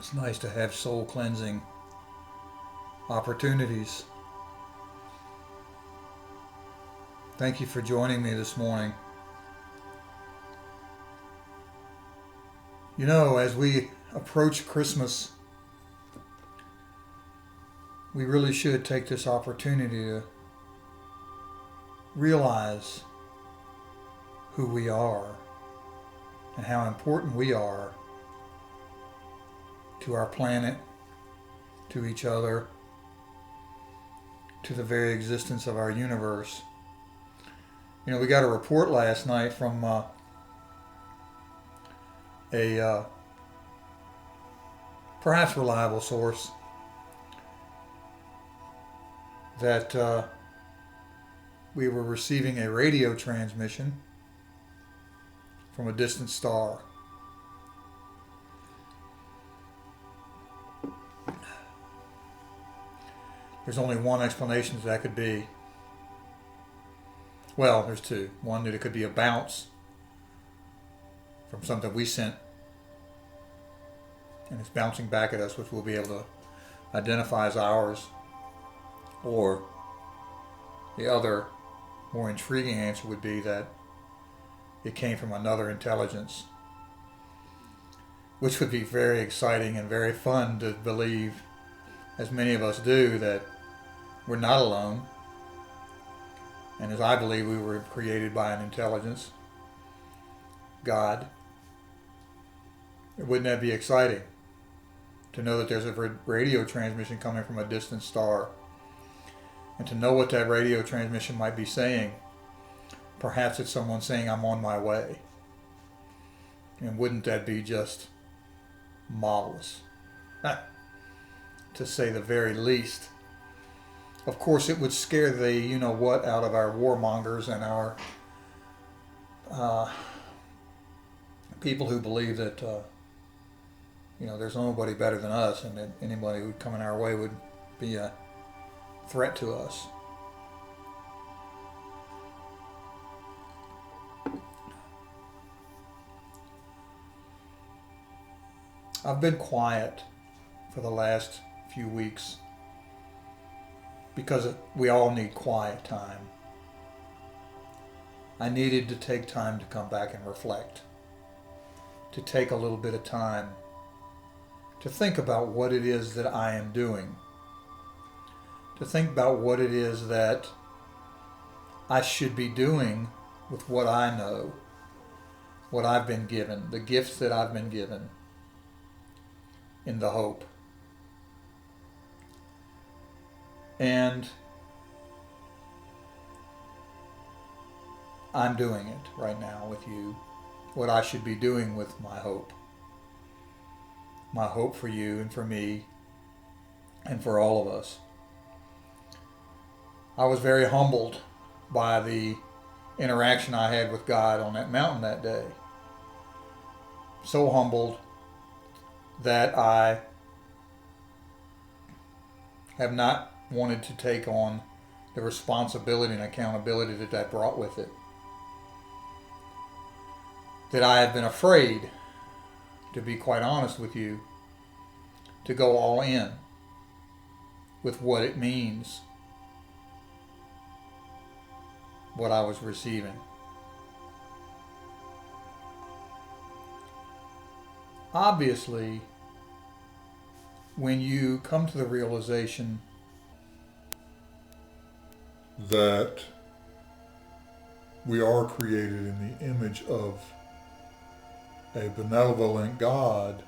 It's nice to have soul cleansing opportunities. Thank you for joining me this morning. You know, as we approach Christmas, we really should take this opportunity to realize who we are and how important we are to our planet, to each other, to the very existence of our universe. You know, we got a report last night from a perhaps reliable source that we were receiving a radio transmission from a distant star. There's only one explanation that could be. Well, there's two. One, that it could be a bounce from something we sent, and it's bouncing back at us, which we'll be able to identify as ours. Or the other, more intriguing answer would be that it came from another intelligence, which would be very exciting and very fun to believe, as many of us do, that we're not alone. And as I believe we were created by an intelligence, God. Wouldn't that be exciting to know that there's a radio transmission coming from a distant star, and to know what that radio transmission might be saying? Perhaps it's someone saying, I'm on my way. And wouldn't that be just marvelous, to say the very least? Of course, it would scare the you-know-what out of our warmongers and our people who believe that there's nobody better than us, and that anybody who would come in our way would be a threat to us. I've been quiet for the last few weeks because we all need quiet time. I needed to take time to come back and reflect, to take a little bit of time to think about what it is that I am doing, to think about what it is that I should be doing with what I know, what I've been given, the gifts that I've been given, in the hope. And I'm doing it right now with you, what I should be doing with my hope. My hope for you and for me and for all of us. I was very humbled by the interaction I had with God on that mountain that day. So humbled that I have not wanted to take on the responsibility and accountability that brought with it. That I have been afraid, to be quite honest with you, to go all in with what it means, what I was receiving. Obviously, when you come to the realization that we are created in the image of a benevolent God,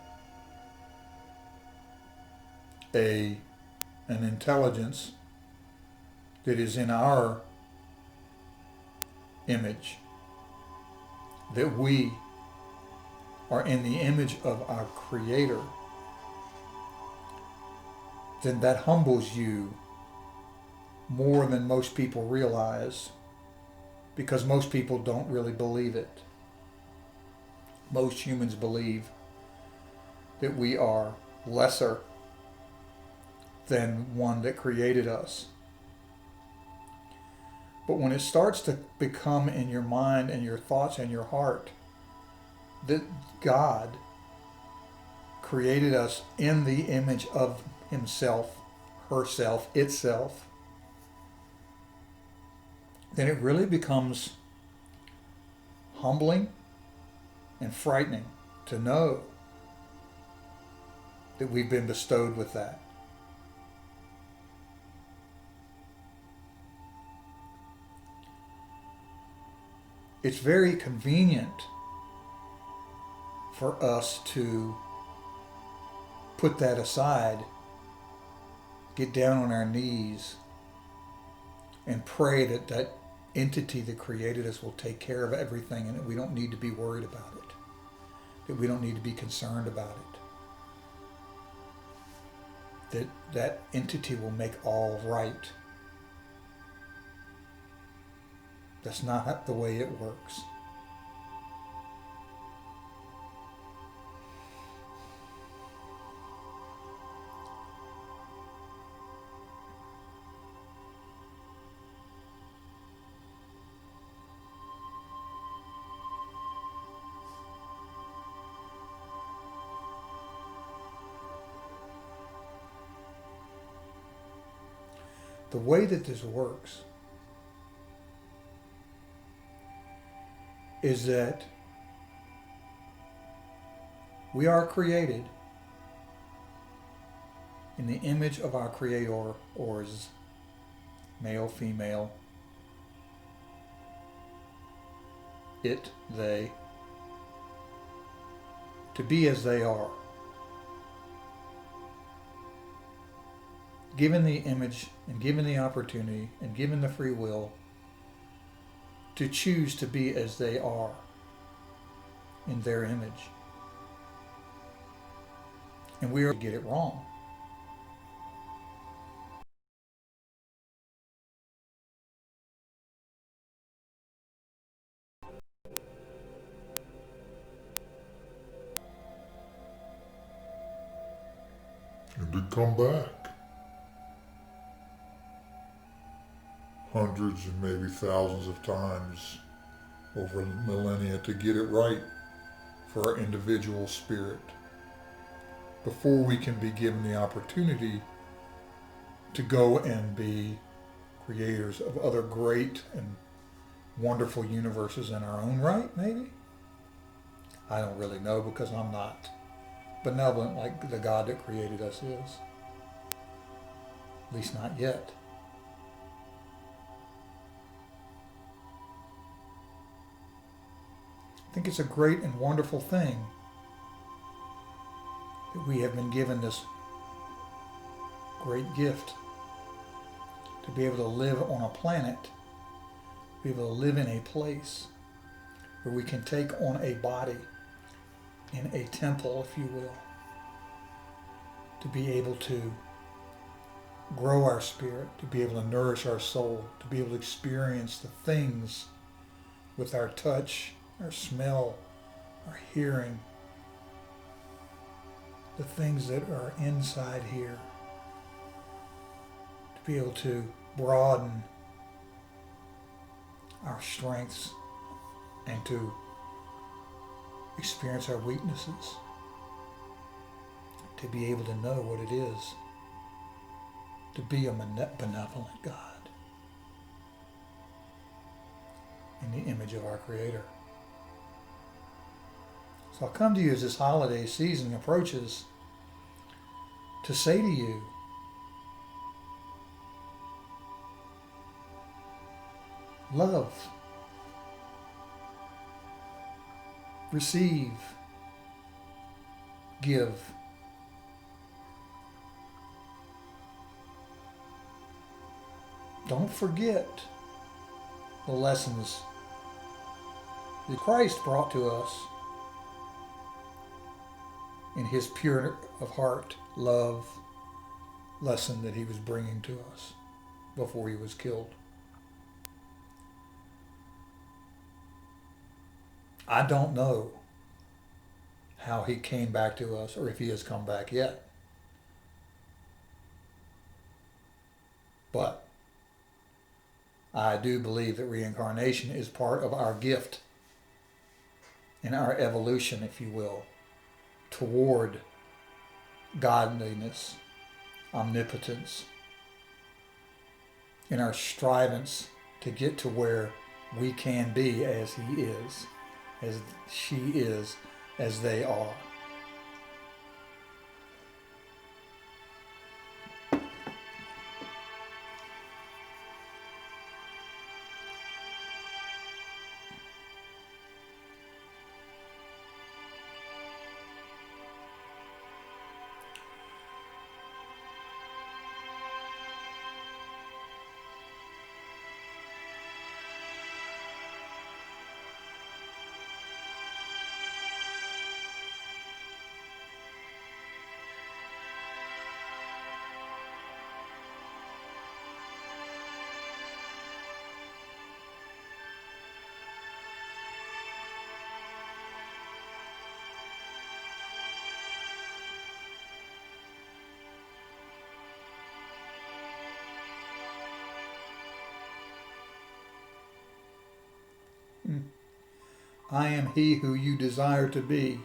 an intelligence that is in our image, that we are in the image of our Creator, then that humbles you more than most people realize, because most people don't really believe it. Most humans believe that we are lesser than one that created us. But when it starts to become in your mind and your thoughts and your heart that God created us in the image of himself, herself, itself, then it really becomes humbling and frightening to know that we've been bestowed with that. It's very convenient for us to put that aside, get down on our knees, and pray that that entity that created us will take care of everything and that we don't need to be worried about it, that we don't need to be concerned about it, that that entity will make all right. That's not the way it works. The way that this works is that we are created in the image of our Creator, or is male, female, it, they, to be as they are. Given the image and given the opportunity and given the free will to choose to be as they are in their image. And we are to get it wrong. And to come back hundreds and maybe thousands of times over millennia to get it right for our individual spirit before we can be given the opportunity to go and be creators of other great and wonderful universes in our own right, maybe? I don't really know because I'm not benevolent like the God that created us is. At least not yet. I think it's a great and wonderful thing that we have been given this great gift to be able to live on a planet, to be able to live in a place where we can take on a body in a temple, if you will, to be able to grow our spirit, to be able to nourish our soul, to be able to experience the things with our touch, our smell, our hearing, the things that are inside here, to be able to broaden our strengths and to experience our weaknesses, to be able to know what it is to be a benevolent God in the image of our Creator. So I'll come to you as this holiday season approaches to say to you, love, receive, give. Don't forget the lessons that Christ brought to us in his pure of heart love lesson that he was bringing to us before he was killed. I don't know how he came back to us or if he has come back yet. But I do believe that reincarnation is part of our gift in our evolution, if you will, toward godliness, omnipotence, in our strivings to get to where we can be as He is, as she is, as they are. I am He who you desire to be.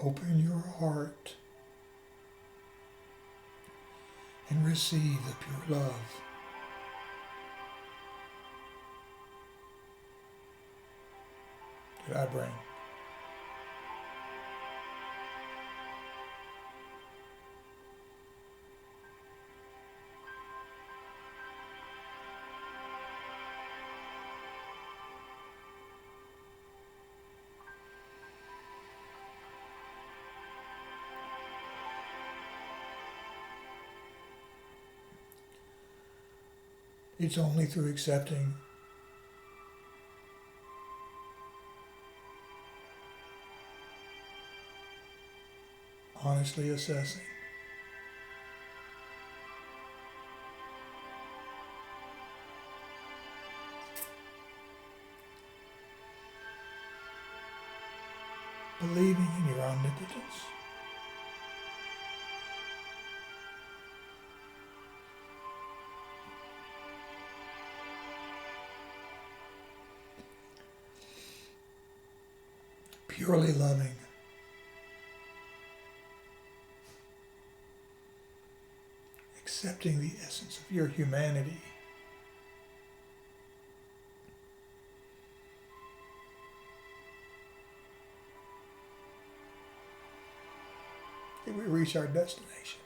Open your heart and receive the pure love. That I bring. It's only through accepting honestly assessing, believing in your omnipotence, purely loving, accepting the essence of your humanity, that we reach our destination.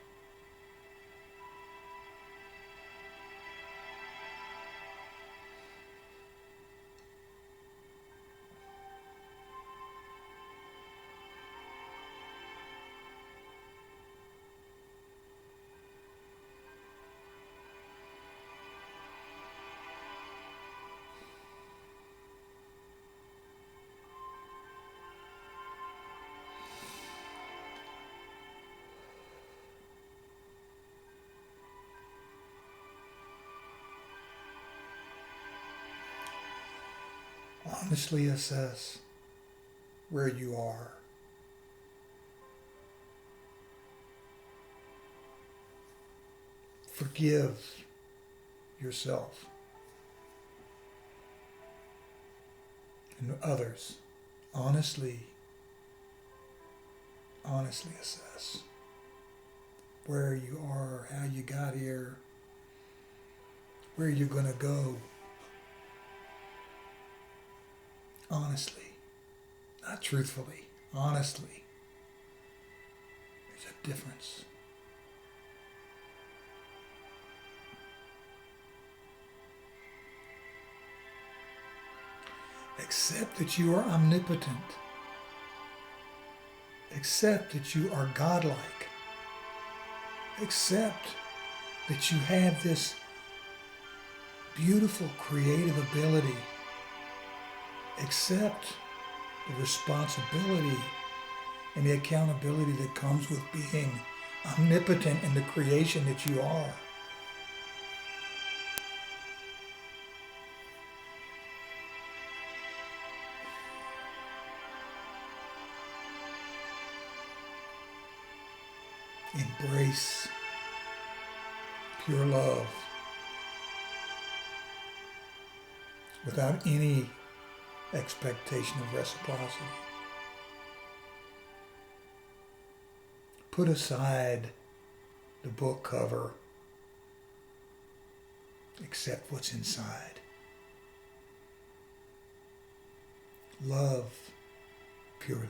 Honestly assess where you are. Forgive yourself and others. Honestly assess where you are, how you got here, where you're going to go. Honestly, not truthfully, honestly. There's a difference. Accept that you are omnipotent. Accept that you are godlike. Accept that you have this beautiful creative ability. Accept the responsibility and the accountability that comes with being omnipotent in the creation that you are. Embrace pure love without any expectation of reciprocity. Put aside the book cover. Accept what's inside. Love purely.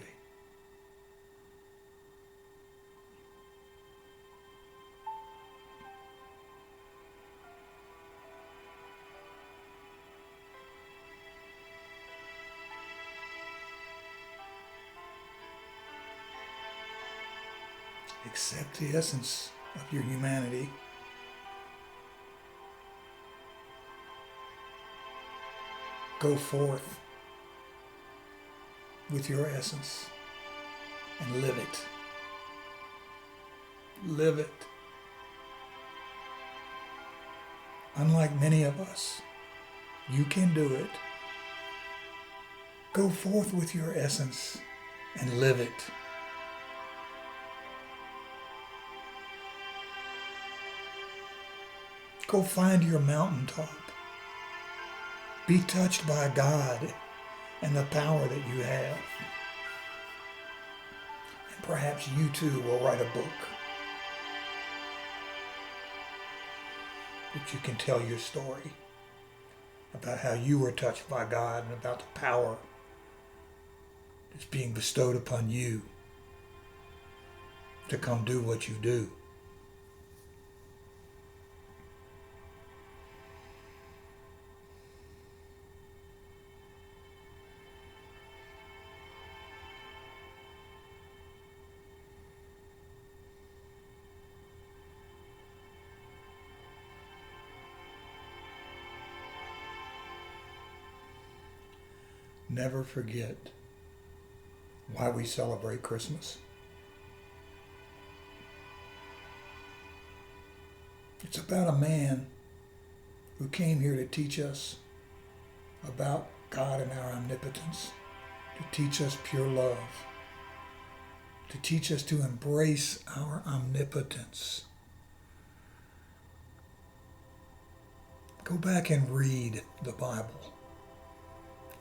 Accept the essence of your humanity. Go forth with your essence and live it. Live it. Unlike many of us, you can do it. Go forth with your essence and live it. Go find your mountaintop. Be touched by God and the power that you have. And perhaps you too will write a book that you can tell your story about how you were touched by God and about the power that's being bestowed upon you to come do what you do. Never forget why we celebrate Christmas. It's about a man who came here to teach us about God and our omnipotence, to teach us pure love, to teach us to embrace our omnipotence. Go back and read the Bible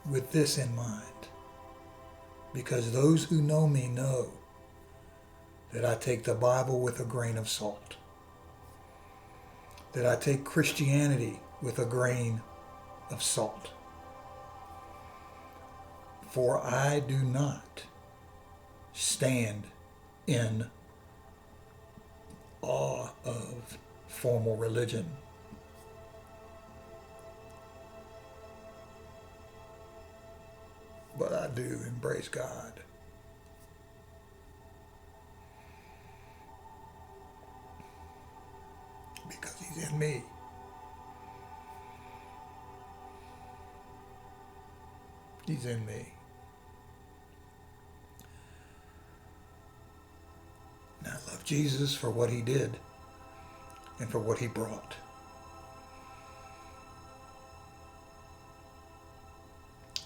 with this in mind, because those who know me know that I take the Bible with a grain of salt, that I take Christianity with a grain of salt. For I do not stand in awe of formal religion. But I do embrace God. Because He's in me. He's in me. And I love Jesus for what He did and for what He brought.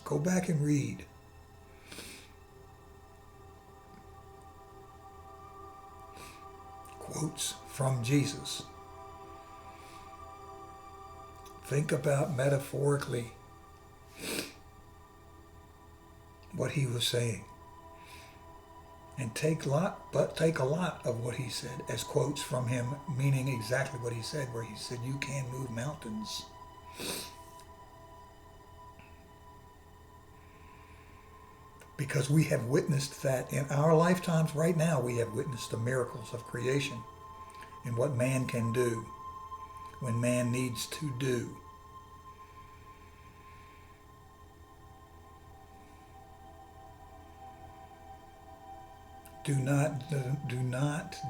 Go back and read. Quotes from Jesus. Think about metaphorically what He was saying. And take a lot of what He said as quotes from Him, meaning exactly what He said, where He said, you can move mountains. Because we have witnessed that in our lifetimes right now. We have witnessed the miracles of creation and what man can do when man needs to do. Do not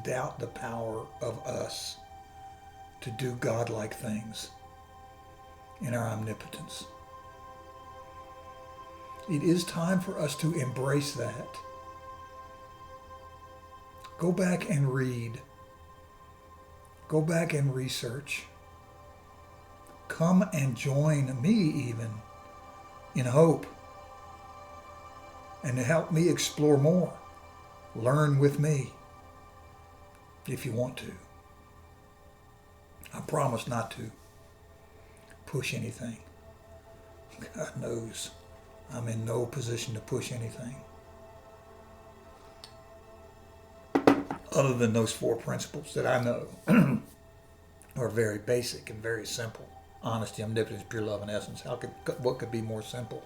doubt the power of us to do godlike things in our omnipotence. It is time for us to embrace that. Go back and read. Go back and research. Come and join me even in hope and to help me explore more. Learn with me. if you want to. I promise not to push anything. God knows I'm in no position to push anything other than those 4 principles that I know are very basic and very simple. Honesty, omnipotence, pure love, and essence. What could be more simple?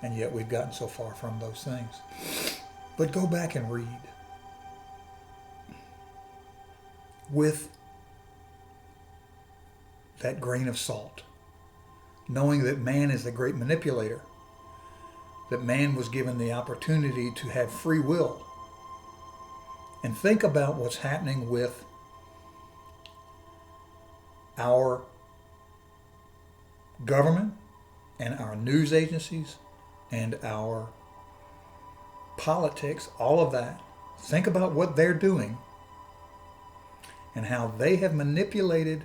And yet we've gotten so far from those things. But go back and read with that grain of salt, knowing that man is the great manipulator, that man was given the opportunity to have free will. And think about what's happening with our government and our news agencies and our politics, all of that. Think about what they're doing and how they have manipulated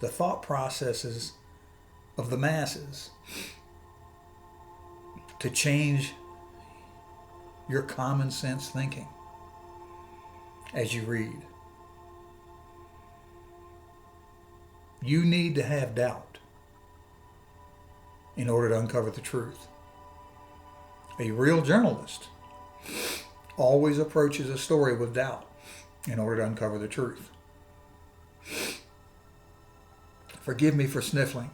the thought processes of the masses to change your common sense thinking as you read. You need to have doubt in order to uncover the truth. A real journalist always approaches a story with doubt in order to uncover the truth. Forgive me for sniffling,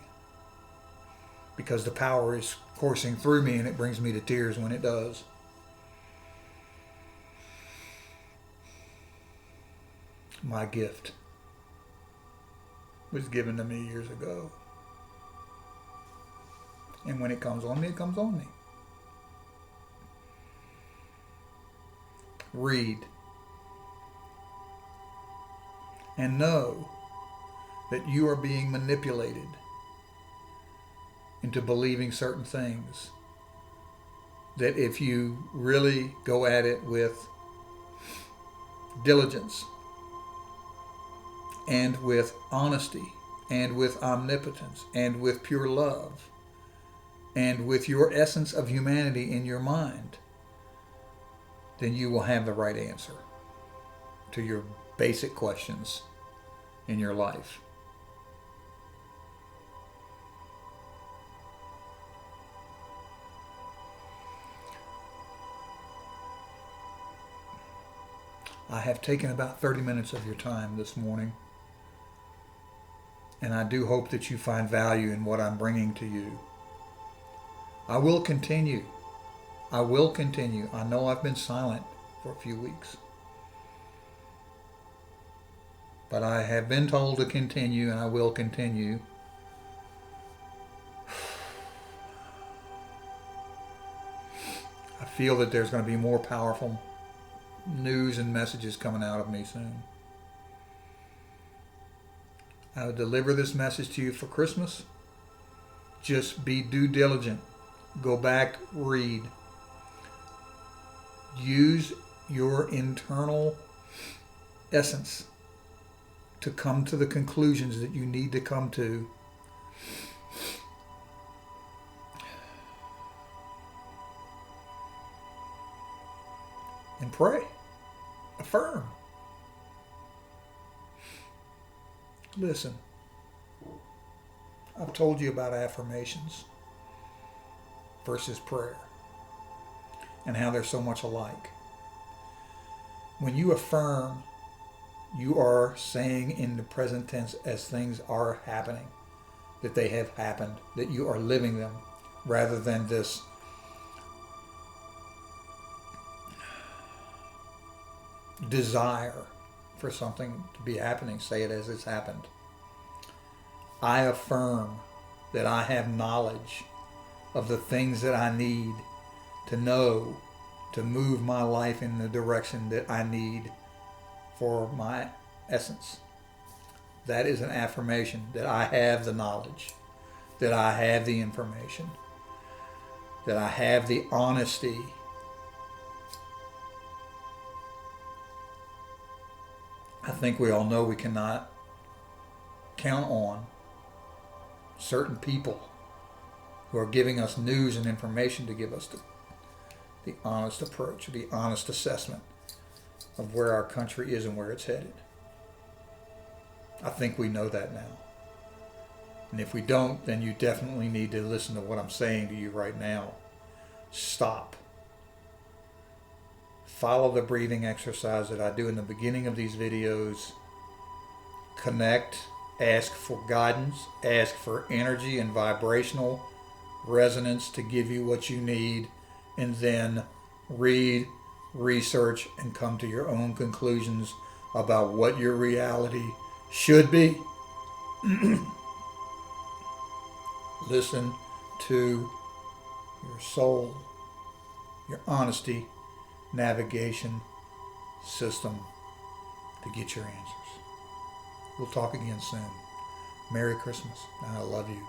because the power is coursing through me and it brings me to tears when it does. My gift was given to me years ago. And when it comes on me, it comes on me. Read. And know that you are being manipulated into believing certain things. That if you really go at it with diligence and with honesty and with omnipotence and with pure love and with your essence of humanity in your mind, then you will have the right answer to your basic questions in your life. I have taken about 30 minutes of your time this morning, and I do hope that you find value in what I'm bringing to you. I will continue. I know I've been silent for a few weeks, but I have been told to continue, and I will continue. I feel that there's going to be more powerful news and messages coming out of me soon. I will deliver this message to you for Christmas. Just be due diligent. Go back, read. Use your internal essence to come to the conclusions that you need to come to. And pray. Affirm. Listen, I've told you about affirmations versus prayer and how they're so much alike. When you affirm, you are saying in the present tense as things are happening, that they have happened, that you are living them, rather than this desire for something to be happening. Say it as it's happened. I affirm that I have knowledge of the things that I need to know to move my life in the direction that I need for my essence. That is an affirmation that I have the knowledge, that I have the information, that I have the honesty. I think we all know we cannot count on certain people who are giving us news and information to give us the honest approach, the honest assessment of where our country is and where it's headed. I think we know that now. And if we don't, then you definitely need to listen to what I'm saying to you right now. Stop. Follow the breathing exercise that I do in the beginning of these videos. Connect. Ask for guidance. Ask for energy and vibrational resonance to give you what you need. And then read, research, and come to your own conclusions about what your reality should be. Listen to your soul, your honesty, navigation system to get your answers. We'll talk again soon. Merry Christmas, and I love you.